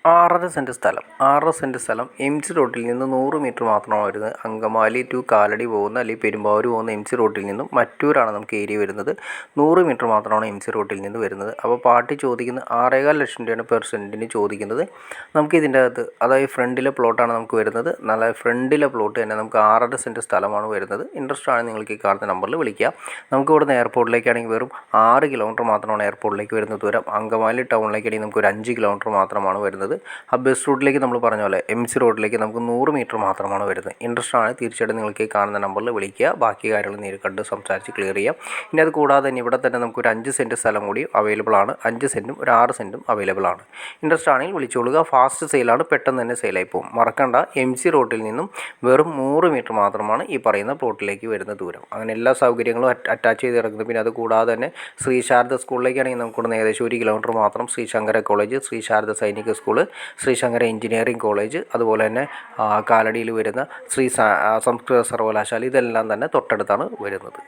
ആറര സെൻറ്റ് സ്ഥലം M G റോഡിൽ നിന്ന് 100 മീറ്റർ മാത്രമാണ് വരുന്നത്. അങ്കമാലി ടു കാലടി പോകുന്ന അല്ലെങ്കിൽ പെരുമ്പാവൂർ പോകുന്ന എം ജി റോഡിൽ നിന്നും മറ്റൂരാണ് നമുക്ക് ഏരിയ വരുന്നത്. 100 മീറ്റർ മാത്രമാണ് എം ജി റോഡിൽ നിന്ന് വരുന്നത്. അപ്പോൾ പാർട്ടി ചോദിക്കുന്ന 6.25 ലക്ഷം രൂപയാണ് പെർ സെൻറ്റിന് ചോദിക്കുന്നത്. നമുക്ക് ഇതിൻ്റെ അകത്ത് അതായത് ഫ്രണ്ടിലെ പ്ലോട്ടാണ് നമുക്ക് വരുന്നത്. നല്ല ഫ്രണ്ടിലെ പ്ലോട്ട് തന്നെ നമുക്ക് 6.5 സെൻറ്റ് സ്ഥലമാണ് വരുന്നത്. ഇൻട്രസ്റ്റ് ആണ് നിങ്ങൾക്ക് ഈ കാണുന്ന നമ്പറിൽ വിളിക്കുക. നമുക്ക് ഇവിടുന്ന് എയർപോർട്ടിലേക്കാണെങ്കിൽ വെറും 6 കിലോമീറ്റർ മാത്രമാണ് എയർപോർട്ടിലേക്ക് വരുന്ന ദൂരം. അങ്കമാലി ടൗണിലേക്കാണെങ്കിൽ നമുക്ക് ഒരു 5 കിലോമീറ്റർ മാത്രമാണ് വരുന്നത്. ആ ബസ് റൂട്ടിലേക്ക് നമ്മൾ പറഞ്ഞ പോലെ എം സി റോഡിലേക്ക് നമുക്ക് 100 മീറ്റർ മാത്രമാണ് വരുന്നത്. ഇൻട്രസ്റ്റ് ആണ് തീർച്ചയായിട്ടും നിങ്ങൾക്ക് ഈ കാണുന്ന നമ്പറിൽ വിളിക്കുക. ബാക്കി കാര്യങ്ങൾ നേരിട്ട് കണ്ട് സംസാരിച്ച് ക്ലിയർ ചെയ്യാം. ഇനി അത് കൂടാതെ തന്നെ ഇവിടെ തന്നെ നമുക്കൊരു 5 സെൻറ്റ് സ്ഥലം കൂടി അവൈലബിൾ ആണ്. 5 സെൻറ്റും ഒരു 6 സെൻറ്റും അവൈലബിൾ ആണ്. ഇൻട്രസ്റ്റ് ആണെങ്കിൽ വിളിച്ചോളുക. ഫാസ്റ്റ് സെയിലാണ്, പെട്ടെന്ന് തന്നെ സെയിലായി പോകും. മറക്കണ്ട, എം സി റോഡിൽ നിന്നും വെറും 100 മീറ്റർ മാത്രമാണ് ഈ പറയുന്ന പ്ലോട്ടിലേക്ക് വരുന്ന ദൂരം. അങ്ങനെ എല്ലാ സൗകര്യങ്ങളും അറ്റാച്ച് ചെയ്ത് ഇറങ്ങുന്നത്. പിന്നെ അത് കൂടാതെ തന്നെ ശ്രീ ശാരദ സ്കൂളിലേക്കാണെങ്കിൽ നമുക്കിവിടെ ഏകദേശം 1 കിലോമീറ്റർ മാത്രം. ശ്രീ ശങ്കര കോളേജ്, ശ്രീ ശാരദ സൈനിക school, Shri Shankara engineering college, അതുപോലെ തന്നെ കാലടിയിൽ വരുന്ന ശ്രീ സംസ്കൃത സർവകലാശാല, ഇതെല്ലാം തന്നെ തൊട്ടടുത്താണ് വരുന്നത്.